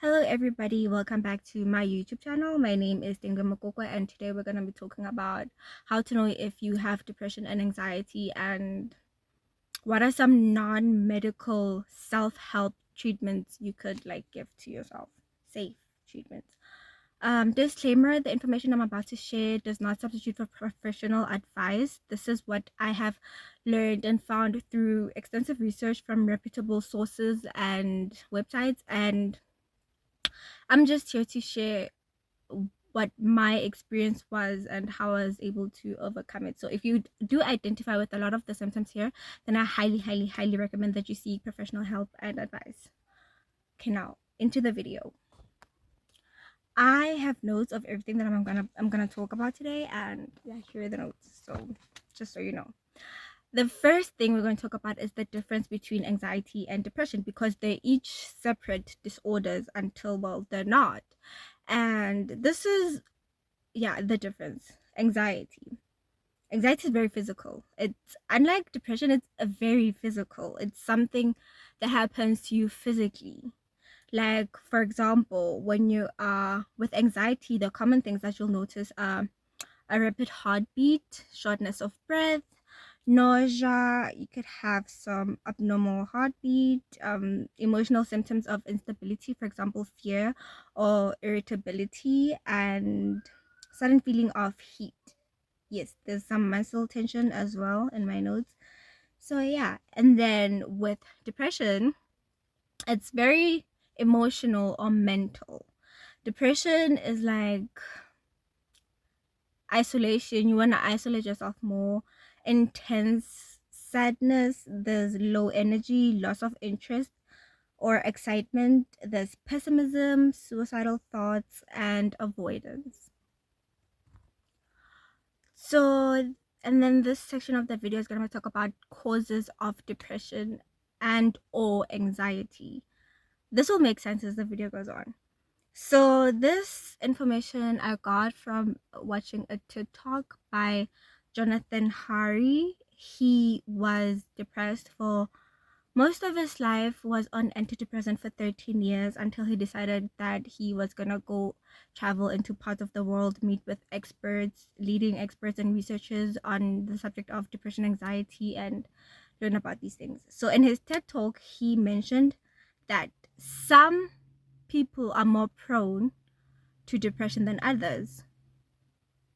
Hello everybody, welcome back to my YouTube channel. My name is Dinga Makokwa and today we're going to be talking about how to know if you have depression and anxiety and what are some non-medical self-help treatments you could give to yourself. Safe treatments. Disclaimer, the information I'm about to share does not substitute for professional advice. This is what I have learned and found through extensive research from reputable sources and websites, and I'm just here to share what my experience was and how I was able to overcome it. So if you do identify with a lot of the symptoms here, then I highly recommend that you seek professional help and advice. Okay, now into the video. I have notes of everything that I'm gonna talk about today, and yeah, here are the notes. So just so you know. The first thing we're going to talk about is the difference between anxiety and depression, because they're each separate disorders until, well, they're not. And this is, yeah, the difference. Anxiety is very physical. It's unlike depression, it's a very physical. It's something that happens to you physically. Like, for example, when you are with anxiety, the common things that you'll notice are a rapid heartbeat, shortness of breath, nausea. You could have some abnormal heartbeat, emotional symptoms of instability, for example, fear or irritability, and sudden feeling of heat. Yes, there's some muscle tension as well in my notes. So yeah, and then with depression, it's very emotional or mental. Depression is like isolation. You want to isolate yourself more. Intense sadness, there's low energy, loss of interest or excitement, there's pessimism, suicidal thoughts, and avoidance. So, and then this section of the video is going to talk about causes of depression and or anxiety. This will make sense as the video goes on. So this information I got from watching a TikTok by Jonathan Hari. He was depressed for most of his life, was on antidepressant for 13 years until he decided that he was gonna go travel into parts of the world, meet with experts, leading experts and researchers on the subject of depression, anxiety, and learn about these things. So in his TED talk, he mentioned that some people are more prone to depression than others.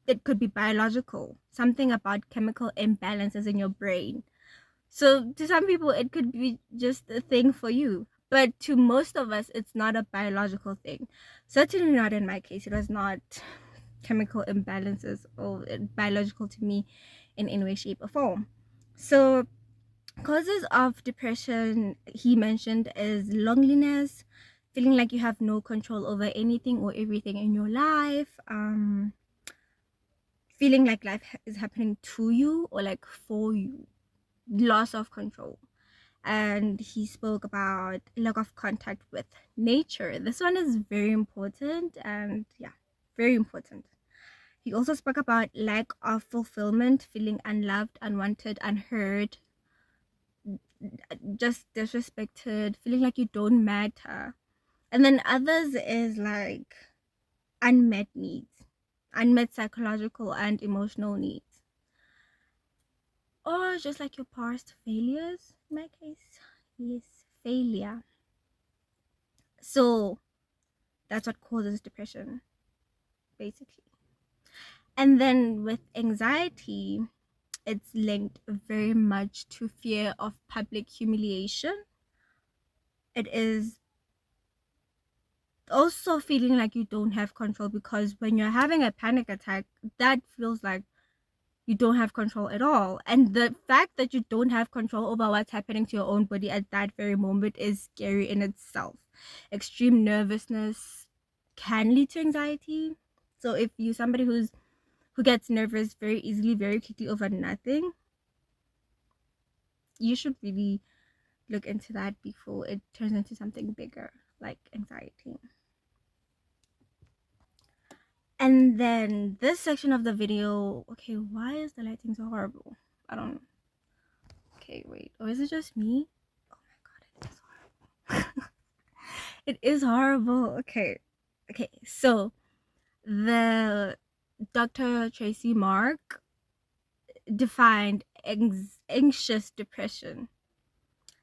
It could be biological, something about chemical imbalances in your brain. So to some people, it could be just a thing for you. But to most of us, it's not a biological thing. Certainly not in my case. It was not chemical imbalances or biological to me in any way, shape, or form. So causes of depression he mentioned is loneliness, feeling like you have no control over anything or everything in your life, feeling like life is happening to you or like for you, loss of control. And he spoke about lack of contact with nature. This one is very important, and yeah, very important. He also spoke about lack of fulfillment, feeling unloved, unwanted, unheard, just disrespected, feeling like you don't matter. And then others is like unmet needs, unmet psychological and emotional needs, or just like your past failures. In my case, yes, failure. So that's what causes depression, basically. And then with anxiety, it's linked very much to fear of public humiliation. It is also feeling like you don't have control, because when you're having a panic attack, that feels like you don't have control at all. And the fact that you don't have control over what's happening to your own body at that very moment is scary in itself. Extreme nervousness can lead to anxiety. So if you're somebody who gets nervous very easily, very quickly over nothing, you should really look into that before it turns into something bigger like anxiety. And then this section of the video, okay, why is the lighting so horrible? I don't know. Okay, wait, or is it just me? Oh my god, it is horrible. It is horrible. Okay. Okay. So the Dr. Tracy Mark defined anxious depression.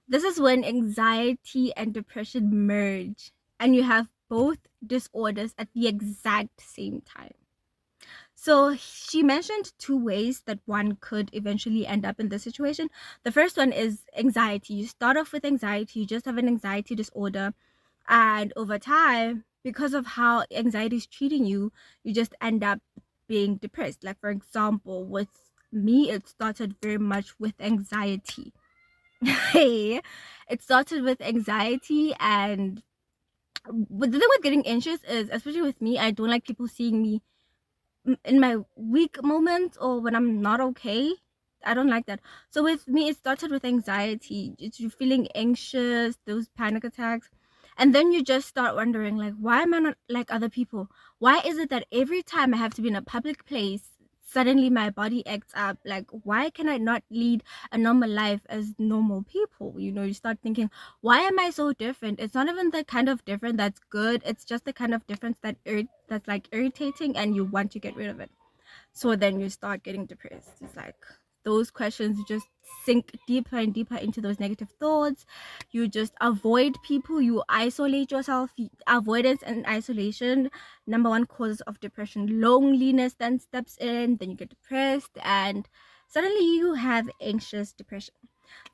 This is when anxiety and depression merge and you have both disorders at the exact same time. So she mentioned two ways that one could eventually end up in this situation. The first one is anxiety. You start off with anxiety, you just have an anxiety disorder, and over time, because of how anxiety is treating you, you just end up being depressed. Like, for example, with me, it started very much with anxiety. It started with anxiety, and but the thing with getting anxious is, especially with me, I don't like people seeing me in my weak moments or when I'm not okay. I don't like that. So with me, it started with anxiety. It's you feeling anxious, those panic attacks. And then you just start wondering, like, why am I not like other people? Why is it that every time I have to be in a public place, suddenly my body acts up? Like, why can I not lead a normal life as normal people? You know, you start thinking, why am I so different? It's not even the kind of different that's good. It's just the kind of difference that's like irritating and you want to get rid of it. So then you start getting depressed. It's like those questions just sink deeper and deeper into those negative thoughts. You just avoid people, you isolate yourself. Avoidance and isolation, number one causes of depression. Loneliness then steps in, then you get depressed, and suddenly you have anxious depression.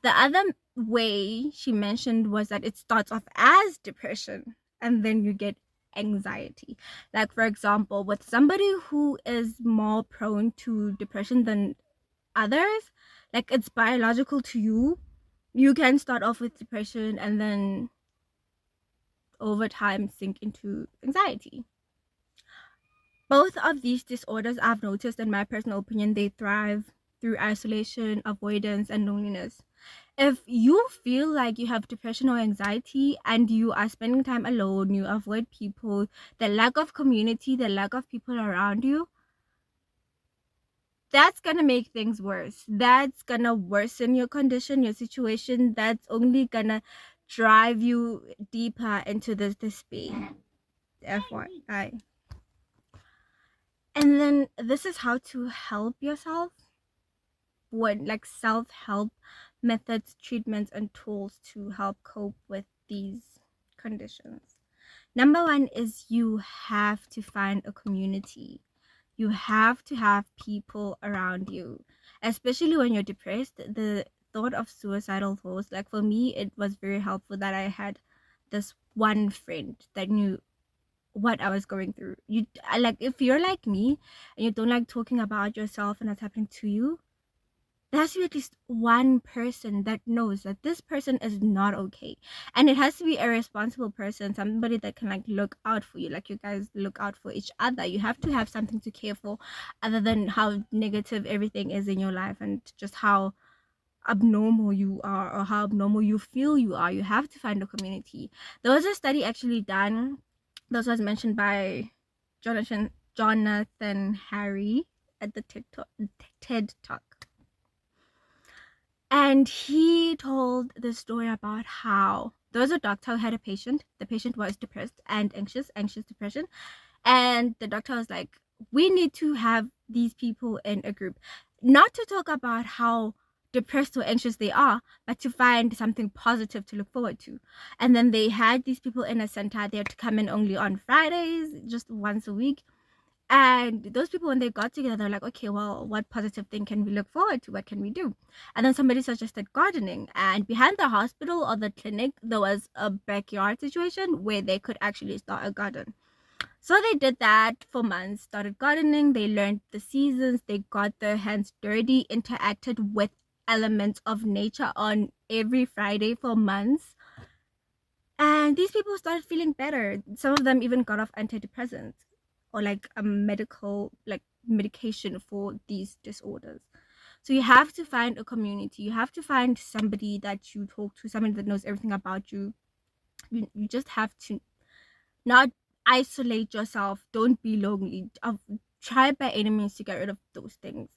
The other way she mentioned was that it starts off as depression and then you get anxiety. Like, for example, with somebody who is more prone to depression than others, like it's biological to you, you can start off with depression and then over time sink into anxiety. Both of these disorders, I've noticed, in my personal opinion, they thrive through isolation, avoidance, and loneliness. If you feel like you have depression or anxiety and you are spending time alone, you avoid people, the lack of community, the lack of people around you, that's gonna make things worse. That's gonna worsen your condition, your situation. That's only gonna drive you deeper into this despair. FYI. And then this is how to help yourself. What like self-help methods, treatments, and tools to help cope with these conditions. Number one is you have to find a community. You have to have people around you, especially when you're depressed. The thought of suicidal thoughts, like for me, it was very helpful that I had this one friend that knew what I was going through. Like, if you're like me and you don't like talking about yourself and what's happening to you, there has to be at least one person that knows that this person is not okay. And it has to be a responsible person, somebody that can like look out for you, like you guys look out for each other. You have to have something to care for other than how negative everything is in your life and just how abnormal you are or how abnormal you feel you are. You have to find a community. There was a study actually done, this was mentioned by Jonathan Harry at the TED Talk. And he told the story about how there was a doctor who had a patient. The patient was depressed and anxious depression. And the doctor was like, we need to have these people in a group, not to talk about how depressed or anxious they are, but to find something positive to look forward to. And then they had these people in a center. They had to come in only on Fridays, just once a week. And those people, when they got together, they're like, okay, well, what positive thing can we look forward to? What can we do? And then somebody suggested gardening. And behind the hospital or the clinic, there was a backyard situation where they could actually start a garden. So they did that for months, started gardening. They learned the seasons. They got their hands dirty, interacted with elements of nature on every Friday for months. And these people started feeling better. Some of them even got off antidepressants or like a medication for these disorders. So you have to find a community. You have to find somebody that you talk to, somebody that knows everything about you. You just have to not isolate yourself. Don't be lonely. Try by any means to get rid of those things.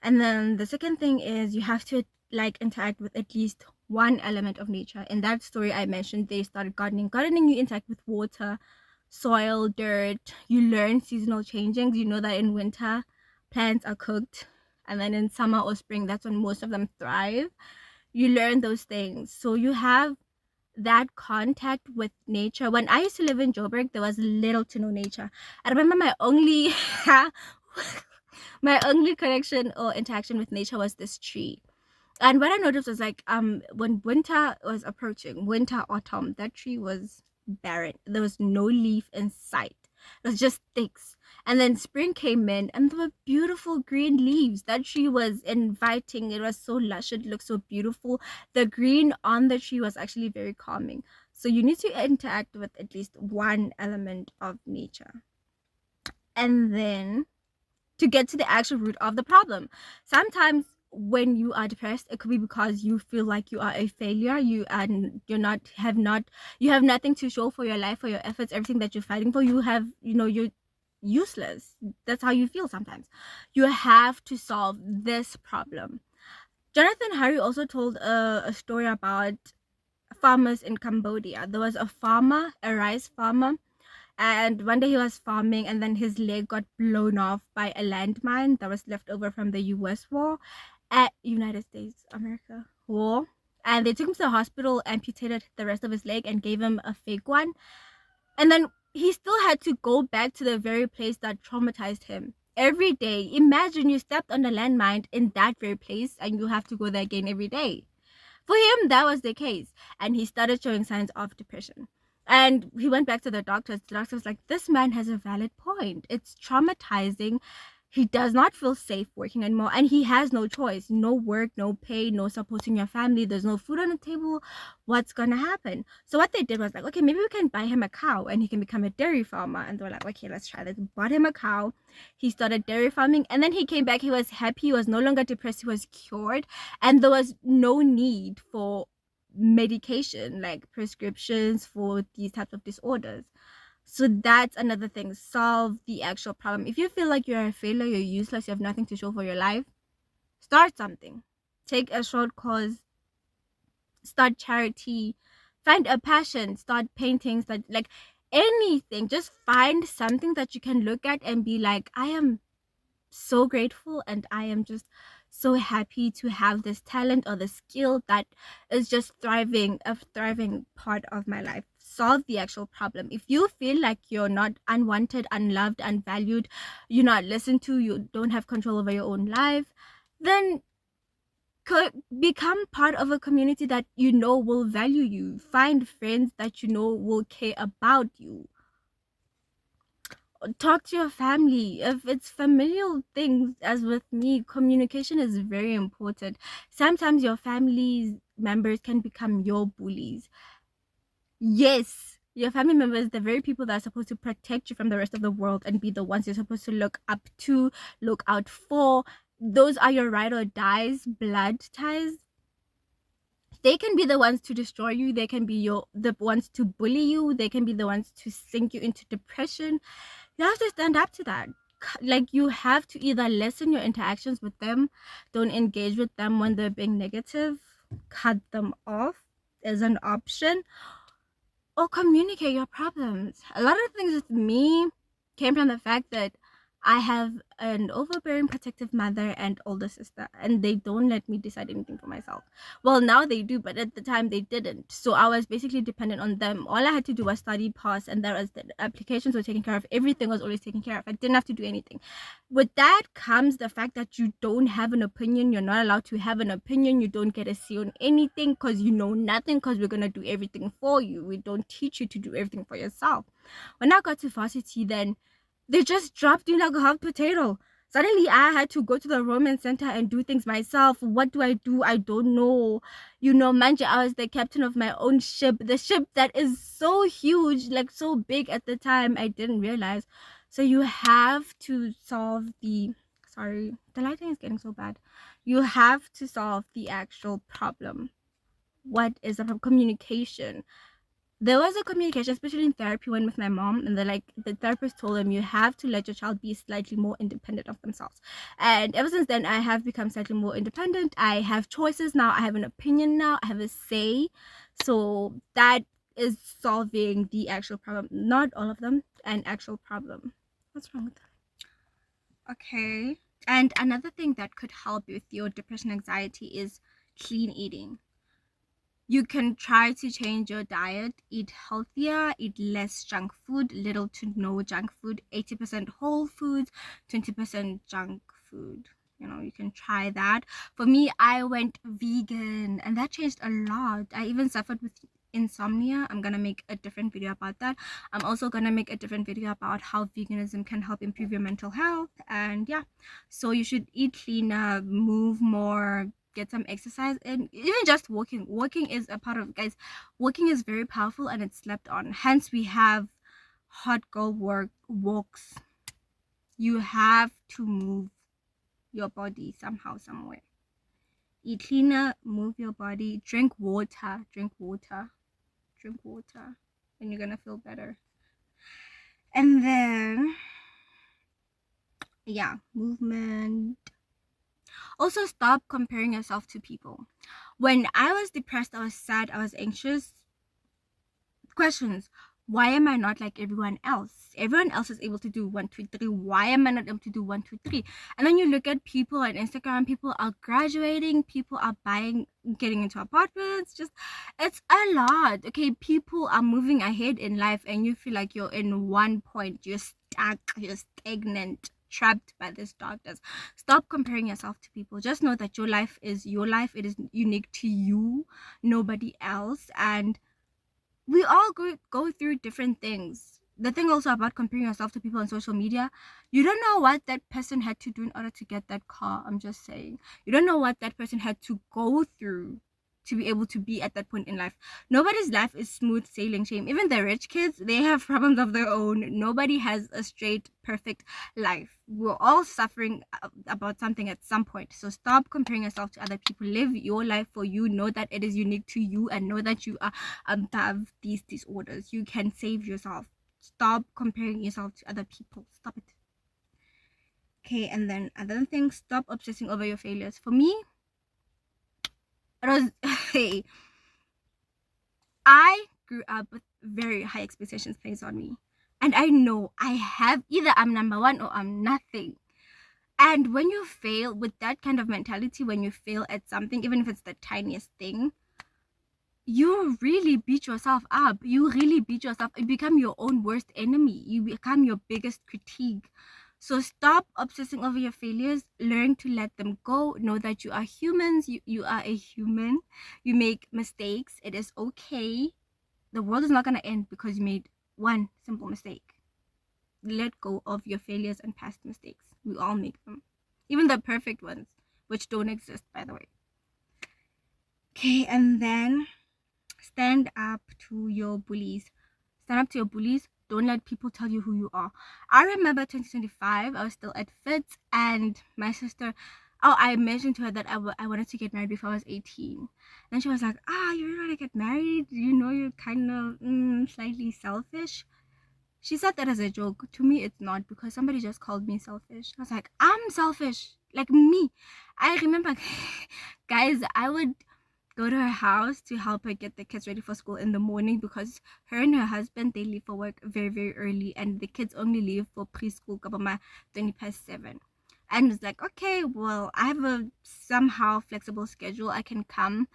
And then the second thing is you have to like interact with at least one element of nature. In that story I mentioned, they started gardening. Gardening, you interact with water, soil, dirt. You learn seasonal changings. You know that in winter plants are cooked, and then in summer or spring, that's when most of them thrive. You learn those things. So you have that contact with nature. When I used to live in Joburg, there was little to no nature. I remember my only my only connection or interaction with nature was this tree. And what I noticed was like when winter was approaching, winter autumn, that tree was barren. There was no leaf in sight. It was just sticks. And then spring came in and there were beautiful green leaves. That tree was inviting. It was so lush. It looked so beautiful. The green on the tree was actually very calming. So you need to interact with at least one element of nature. And then to get to the actual root of the problem. Sometimes when you are depressed, it could be because you feel like you are a failure. You have nothing to show for your life, for your efforts, everything that you're fighting for. You're useless. That's how you feel sometimes. You have to solve this problem. Jonathan Harry also told a story about farmers in Cambodia. There was a farmer, a rice farmer, and one day he was farming and then his leg got blown off by a landmine that was left over from the US war at United States America war. And they took him to the hospital, amputated the rest of his leg and gave him a fake one. And then he still had to go back to the very place that traumatized him every day. Imagine you stepped on a landmine in that very place and you have to go there again every day. For him, that was the case. And he started showing signs of depression. And he went back to the doctors. The doctor was like, this man has a valid point. It's traumatizing. He does not feel safe working anymore. And he has no choice. No work, no pay, no supporting your family. There's no food on the table. What's going to happen? So what they did was like, okay, maybe we can buy him a cow and he can become a dairy farmer. And they were like, okay, let's try this. Bought him a cow. He started dairy farming. And then he came back. He was happy. He was no longer depressed. He was cured. And there was no need for medication, like prescriptions for these types of disorders. So that's another thing. Solve the actual problem. If you feel like you're a failure, you're useless, you have nothing to show for your life, start something. Take a short course, start charity, find a passion, start painting, start like anything. Just find something that you can look at and be like, I am so grateful and I am just so happy to have this talent or the skill that is just a thriving part of my life. Solve the actual problem. If you feel like you're not unwanted, unloved, unvalued, you're not listened to, you don't have control over your own life, then become part of a community that you know will value you. Find friends that you know will care about you. Talk to your family. If it's familial things, as with me, communication is very important. Sometimes your family members can become your bullies. Yes, your family members, the very people that are supposed to protect you from the rest of the world and be the ones you're supposed to look up to, look out for, those are your ride or dies, blood ties. They can be the ones to destroy you. They can be the ones to bully you. They can be the ones to sink you into depression. You have to stand up to that. Like, you have to either lessen your interactions with them, don't engage with them when they're being negative, cut them off as an option, or communicate your problems. A lot of things with me came from the fact that I have an overbearing protective mother and older sister, and they don't let me decide anything for myself. Well, now they do, but at the time they didn't. So I was basically dependent on them. All I had to do was study, pass, and there was the applications were taken care of. Everything was always taken care of. I didn't have to do anything. With that comes the fact that you don't have an opinion. You're not allowed to have an opinion. You don't get a say on anything because you know nothing, because we're going to do everything for you. We don't teach you to do everything for yourself. When I got to varsity, then they just dropped me like a hot potato. Suddenly, I had to go to the Roman Center and do things myself. What do? I don't know. Mind you, I was the captain of my own ship. The ship that is so huge, like so big at the time, I didn't realize. So you have to solve the... Sorry, the lighting is getting so bad. You have to solve the actual problem. What is the problem? Communication. there was a communication, especially in therapy, when with my mom, and the therapist told him, you have to let your child be slightly more independent of themselves. And ever since then, I have become slightly more independent. I have choices now. I have an opinion now. I have a say. So that is solving the actual problem, not all of them, an actual problem. What's wrong with that? Okay. And another thing that could help with your depression, anxiety is clean eating. You can try to change your diet, eat healthier, eat less junk food, little to no junk food, 80% whole foods, 20% junk food. You can try that. For me, I went vegan and that changed a lot. I even suffered with insomnia. I'm gonna make a different video about that. I'm also gonna make a different video about how veganism can help improve your mental health. And yeah, so you should eat cleaner, move more, get some exercise, and even just walking is a part of, guys, walking is very powerful and it's slept on, hence we have hot girl walks. You have to move your body somehow, somewhere. Eat cleaner, move your body, drink water, and you're gonna feel better. And then yeah, movement. Also, stop comparing yourself to people. When I was depressed, I was sad, I was anxious, questions: why am I not like everyone else? Everyone else is able to do 1 2 3. Why am I not able to do 1 2 3? And then you look at people on Instagram, people are graduating, people are buying, getting into apartments, just, it's a lot. Okay, people are moving ahead in life and you feel like you're in one point, you're stuck, you're stagnant, trapped by this darkness. Stop comparing yourself to people. Just know that your life is your life. It is unique to you, nobody else. And we all go through different things. The thing also about comparing yourself to people on social media, you don't know what that person had to do in order to get that car. I'm just saying. You don't know what that person had to go through to be able to be at that point in life. Nobody's life is smooth sailing, shame. Even the rich kids, they have problems of their own. Nobody has a straight, perfect life. We're all suffering about something at some point. So stop comparing yourself to other people. Live your life for you. Know that it is unique to you and know that you are above these disorders. You can save yourself. Stop comparing yourself to other people. Stop it. Okay, and then another thing, stop obsessing over your failures. For me, it was hey, I grew up with very high expectations placed on me. And I know I have, either I'm number one or I'm nothing. And when you fail with that kind of mentality, when you fail at something, even if it's the tiniest thing, you really beat yourself up. You really beat yourself. You become your own worst enemy. You become your biggest critique. So stop obsessing over your failures. Learn to let them go. Know that you are humans. You are a human. You make mistakes. It is okay. The world is not going to end because you made one simple mistake. Let go of your failures and past mistakes. We all make them. Even the perfect ones, which don't exist, by the way. Okay, and then stand up to your bullies. Stand up to your bullies. Don't let people tell you who you are. I remember 2025, I was still at FITS, and my sister, I mentioned to her that I wanted to get married before I was 18. And she was like, you really want to get married? You know, you're kind of slightly selfish. She said that as a joke. To me, it's not, because somebody just called me selfish. I was like, I'm selfish. Like me. I remember, guys, I would go to her house to help her get the kids ready for school in the morning, because her and her husband, they leave for work very, very early, and the kids only leave for preschool kabama 20 past 7. And it's like, okay, well, I have a somehow flexible schedule. I can come,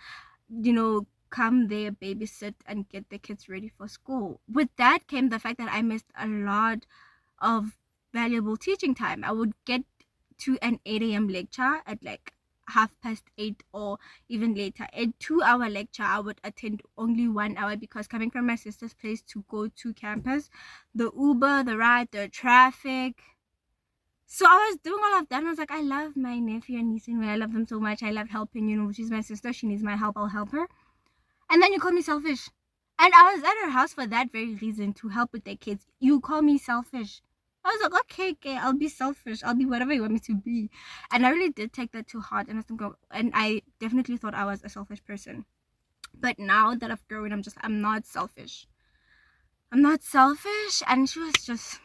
come there, babysit, and get the kids ready for school. With that came the fact that I missed a lot of valuable teaching time. I would get to an 8 a.m. lecture at like 8:30 or even later. A 2-hour lecture, I would attend only 1 hour, because coming from my sister's place to go to campus, the Uber, the ride, the traffic. So I was doing all of that, and I was like, I love my nephew and niece, and I love them so much. I love helping, she's my sister. She needs my help. I'll help her. And then you call me selfish. And I was at her house for that very reason, to help with their kids. You call me selfish. I was like, okay, I'll be selfish. I'll be whatever you want me to be. And I really did take that to heart. And I definitely thought I was a selfish person. But now that I've grown, I'm not selfish. I'm not selfish. And she was just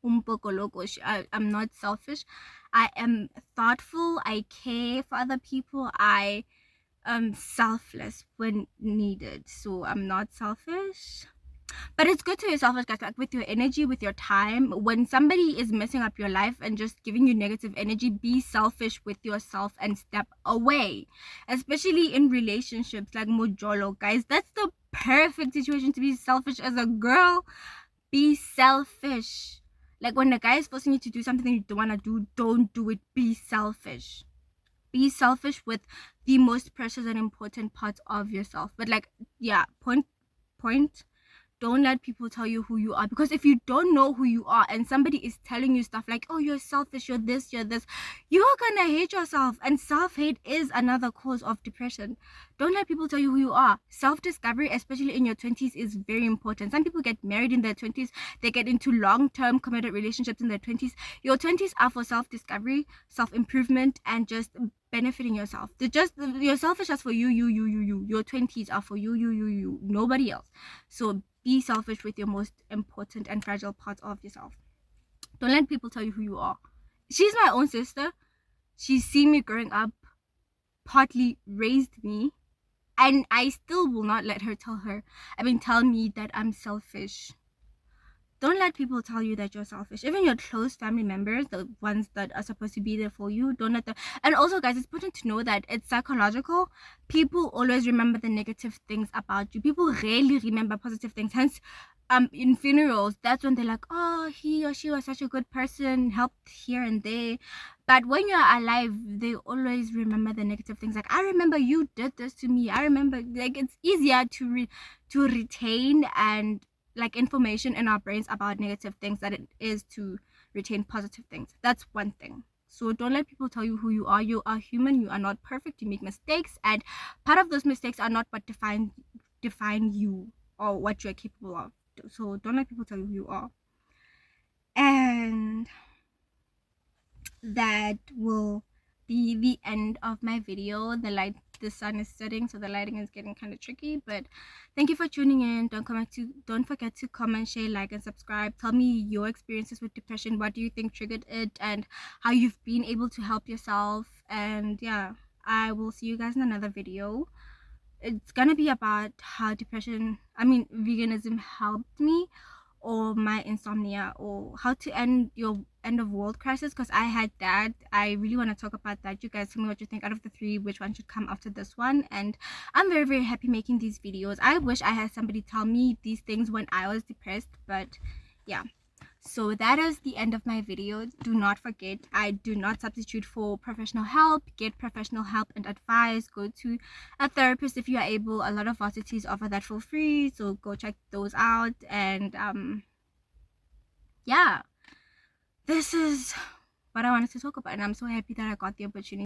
un poco loco. I'm not selfish. I am thoughtful. I care for other people. I am selfless when needed. So I'm not selfish. But it's good to be selfish, guys, like with your energy, with your time. When somebody is messing up your life and just giving you negative energy, be selfish with yourself and step away. Especially in relationships like mojolo, guys. That's the perfect situation to be selfish as a girl. Be selfish. Like when the guy is forcing you to do something you don't want to do, don't do it. Be selfish. Be selfish with the most precious and important parts of yourself. But like, yeah, point, don't let people tell you who you are, because if you don't know who you are and somebody is telling you stuff like, oh, you're selfish, you're this, you're gonna hate yourself. And self-hate is another cause of depression. Don't let people tell you who you are. Self-discovery, especially in your 20s, is very important. Some people get married in their 20s, they get into long-term committed relationships in their 20s. Your 20s are for self-discovery, self-improvement, and just benefiting yourself. You're selfish as for you. Your 20s are for you, nobody else. So be selfish with your most important and fragile parts of yourself. Don't let people tell you who you are. She's my own sister. She's seen me growing up, partly raised me, and I still will not let her tell me that I'm selfish. Don't let people tell you that you're selfish. Even your close family members, the ones that are supposed to be there for you, don't let them. And also, guys, it's important to know that it's psychological. People always remember the negative things about you. People rarely remember positive things. Hence, in funerals, that's when they're like, oh, he or she was such a good person, helped here and there. But when you're alive, they always remember the negative things. Like, I remember you did this to me. I remember, like, it's easier to retain and like information in our brains about negative things than it is to retain positive things. That's one thing. So don't let people tell you who you are. You are human. You are not perfect. You make mistakes, and part of those mistakes are not what define you or what you're capable of. So don't let people tell you who you are. And that will be the end of my video. The sun is setting, so the lighting is getting kind of tricky, but thank you for tuning in. Don't forget to comment, share, like, and subscribe. Tell me your experiences with depression. What do you think triggered it, and how you've been able to help yourself. And yeah, I will see you guys in another video. It's gonna be about how veganism helped me, or my insomnia, or how to end your end of world crisis, because I had that. I really want to talk about that. You guys tell me what you think. Out of the three, which one should come after this one? And I'm very, very happy making these videos. I wish I had somebody tell me these things when I was depressed, but yeah. So that is the end of my video. Do not forget, I do not substitute for professional help. Get professional help and advice. Go to a therapist if you are able. A lot of varsities offer that for free, so go check those out. And yeah, this is what I wanted to talk about, and I'm so happy that I got the opportunity.